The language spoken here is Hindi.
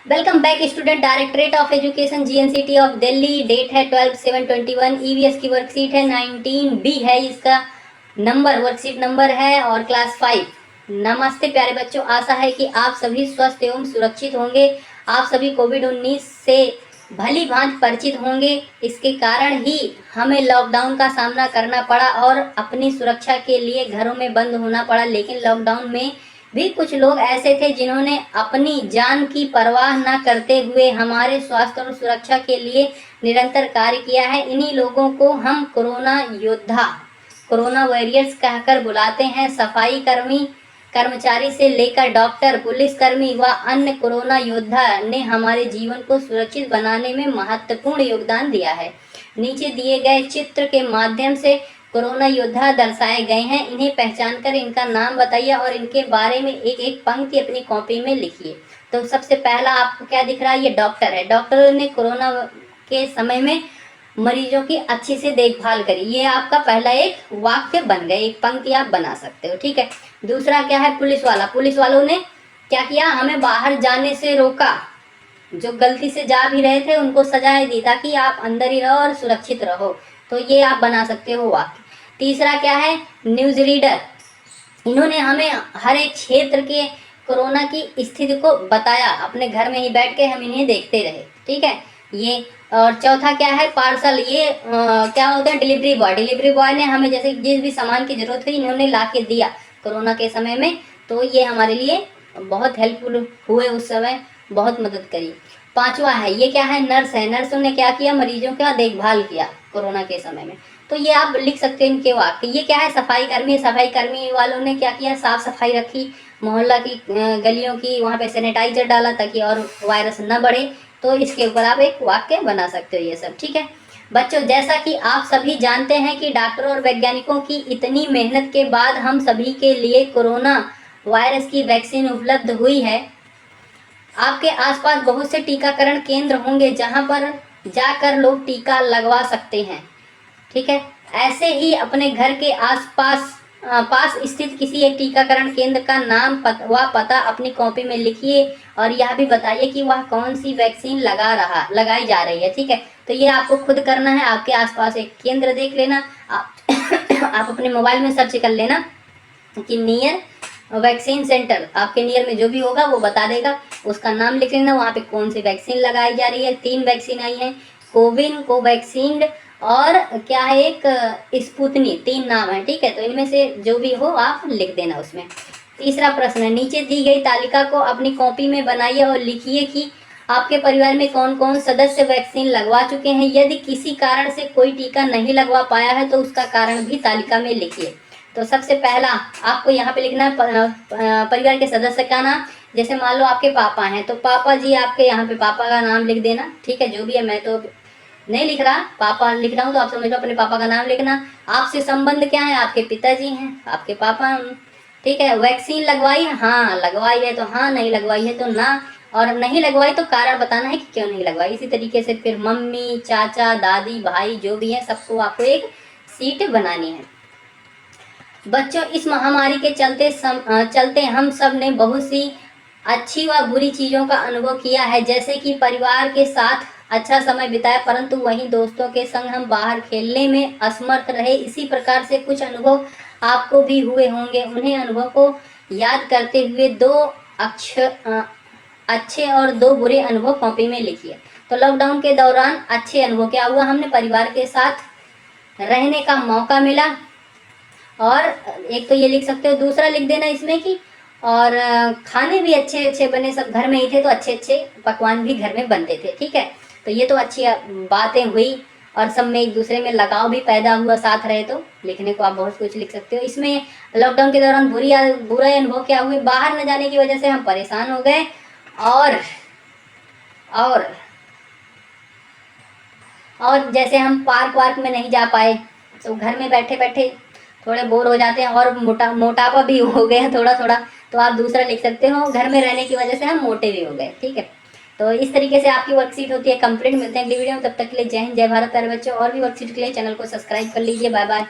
Welcome back student. Directorate of education GNCT of Delhi, date है 12/7/21। ईवीएस की वर्कशीट है 19B है, इसका नंबर वर्कशीट नंबर है और क्लास 5। नमस्ते प्यारे बच्चों, आशा है कि आप सभी स्वस्थ एवं सुरक्षित होंगे। आप सभी कोविड-19 से भली भांति परिचित होंगे। इसके कारण ही हमें लॉकडाउन का सामना करना पड़ा और अपनी सुरक्षा के लिए घरों में बंद होना पड़ा। लेकिन लॉकडाउन में भी कुछ लोग ऐसे थे जिन्होंने अपनी जान की परवाह न करते हुए हमारे स्वास्थ्य और सुरक्षा के लिए निरंतर कार्य किया है। इन्हीं लोगों को हम कोरोना योद्धा, कोरोना वॉरियर्स कहकर बुलाते हैं। सफाई कर्मी, कर्मचारी से लेकर डॉक्टर, पुलिसकर्मी व अन्य कोरोना योद्धा ने हमारे जीवन को सुरक्षित बनाने में महत्वपूर्ण योगदान दिया है। नीचे दिए गए चित्र के माध्यम से कोरोना योद्धा दर्शाए गए हैं। इन्हें पहचानकर इनका नाम बताइए और इनके बारे में एक एक पंक्ति अपनी कॉपी में लिखिए। तो सबसे पहला आपको क्या दिख रहा है? ये डॉक्टर है। डॉक्टर ने कोरोना के समय में मरीजों की अच्छी से देखभाल करी। ये आपका पहला एक वाक्य बन गया, एक पंक्ति आप बना सकते हो, ठीक है। दूसरा क्या है? पुलिस वाला। पुलिस वालों ने क्या किया? हमें बाहर जाने से रोका। जो गलती से जा भी रहे थे उनको सजाएं दी ताकि आप अंदर ही रहो और सुरक्षित रहो। तो ये आप बना सकते हो वाक्य। तीसरा क्या है? News reader. इन्होंने हमें हर एक क्षेत्र के कोरोना की स्थिति को बताया। अपने घर में ही बैठ के हम इन्हें देखते रहे, ठीक है ये। और चौथा क्या है? पार्सल। ये क्या होता है? Delivery boy. डिलीवरी बॉय ने हमें जैसे जिस भी सामान की जरूरत हुई इन्होंने ला के दिया कोरोना के समय में। तो ये हमारे लिए बहुत हेल्पफुल हुए, उस समय बहुत मदद करी। पांचवा है, ये क्या है? नर्स है। नर्सों ने क्या किया? मरीजों का देखभाल किया कोरोना के समय में। तो ये आप लिख सकते हो इनके वाक्य। ये क्या है? सफाई कर्मी। सफाई कर्मी वालों ने क्या किया? साफ सफाई रखी, मोहल्ला की गलियों की, वहाँ पे सैनिटाइजर डाला ताकि और वायरस न बढ़े। तो इसके ऊपर आप एक वाक्य बना सकते हो, ये सब, ठीक है बच्चों। जैसा कि आप सभी जानते हैं कि डॉक्टरों और वैज्ञानिकों की इतनी मेहनत के बाद हम सभी के लिए कोरोना वायरस की वैक्सीन उपलब्ध हुई है। आपके आसपास बहुत से टीकाकरण केंद्र होंगे जहां पर जाकर लोग टीका लगवा सकते हैं, ठीक है। ऐसे ही अपने घर के आसपास पास स्थित किसी एक टीकाकरण केंद्र का नाम व पता अपनी कॉपी में लिखिए और यह भी बताइए कि वह कौन सी वैक्सीन लगाई जा रही है, ठीक है। तो ये आपको खुद करना है। आपके आसपास एक केंद्र देख लेना, आप अपने मोबाइल में सर्च कर लेना कि नियर वैक्सीन सेंटर। आपके नियर में जो भी होगा वो बता देगा, उसका नाम लिख लेना। वहाँ पे कौन सी वैक्सीन लगाई जा रही है। 3 वैक्सीन आई हैं, कोविन, कोवैक्सीन और क्या है एक स्पुतनी। 3 नाम है, ठीक है। तो इनमें से जो भी हो आप लिख देना उसमें। तीसरा प्रश्न, नीचे दी गई तालिका को अपनी कॉपी में बनाइए और लिखिए कि आपके परिवार में कौन कौन सदस्य वैक्सीन लगवा चुके हैं। यदि किसी कारण से कोई टीका नहीं लगवा पाया है तो उसका कारण भी तालिका में लिखिए। तो सबसे पहला आपको यहाँ पे लिखना है परिवार के सदस्य का नाम। जैसे मान लो आपके पापा हैं तो पापा जी, आपके यहाँ पे पापा का नाम लिख देना, ठीक है। जो भी है, मैं तो नहीं लिख रहा, पापा लिख रहा हूँ तो आप समझ लो अपने पापा का नाम लिखना। आपसे संबंध क्या है? आपके पिताजी हैं, आपके पापा, ठीक है। वैक्सीन लगवाई है? हाँ लगवाई है तो हाँ, नहीं लगवाई है तो ना, और नहीं लगवाई तो कारण बताना है कि क्यों नहीं लगवाई। इसी तरीके से फिर मम्मी, चाचा, दादी, भाई जो भी है सबको आपको एक सीट बनानी है। बच्चों, इस महामारी के चलते हम सब ने बहुत सी अच्छी व बुरी चीज़ों का अनुभव किया है। जैसे कि परिवार के साथ अच्छा समय बिताया, परंतु वहीं दोस्तों के संग हम बाहर खेलने में असमर्थ रहे। इसी प्रकार से कुछ अनुभव आपको भी हुए होंगे। उन्हें अनुभव को याद करते हुए 2 अच्छे और 2 बुरे अनुभव कॉपी में लिखिए। तो लॉकडाउन के दौरान अच्छे अनुभव क्या हुआ? हमने परिवार के साथ रहने का मौका मिला, और एक तो ये लिख सकते हो। दूसरा लिख देना इसमें कि और खाने भी अच्छे अच्छे बने, सब घर में ही थे तो अच्छे अच्छे पकवान भी घर में बनते थे, ठीक है। तो ये तो अच्छी बातें हुई और सब में एक दूसरे में लगाव भी पैदा हुआ, साथ रहे। तो लिखने को आप बहुत कुछ लिख सकते हो। इसमें लॉकडाउन के दौरान बुरा अनुभव क्या हुए? बाहर न जाने की वजह से हम परेशान हो गए और जैसे हम पार्क में नहीं जा पाए तो घर में बैठे बैठे थोड़े बोर हो जाते हैं और मोटापा भी हो गया थोड़ा थोड़ा। तो आप दूसरा लिख सकते हो, घर में रहने की वजह से हम मोटे भी हो गए, ठीक है। तो इस तरीके से आपकी वर्कशीट होती है कंप्लीट। मिलते हैं अगली वीडियो में, तब तक के लिए जय हिंद, जय भारत प्यारे बच्चों। और भी वर्कशीट के लिए चैनल को सब्सक्राइब कर लीजिए। Bye bye.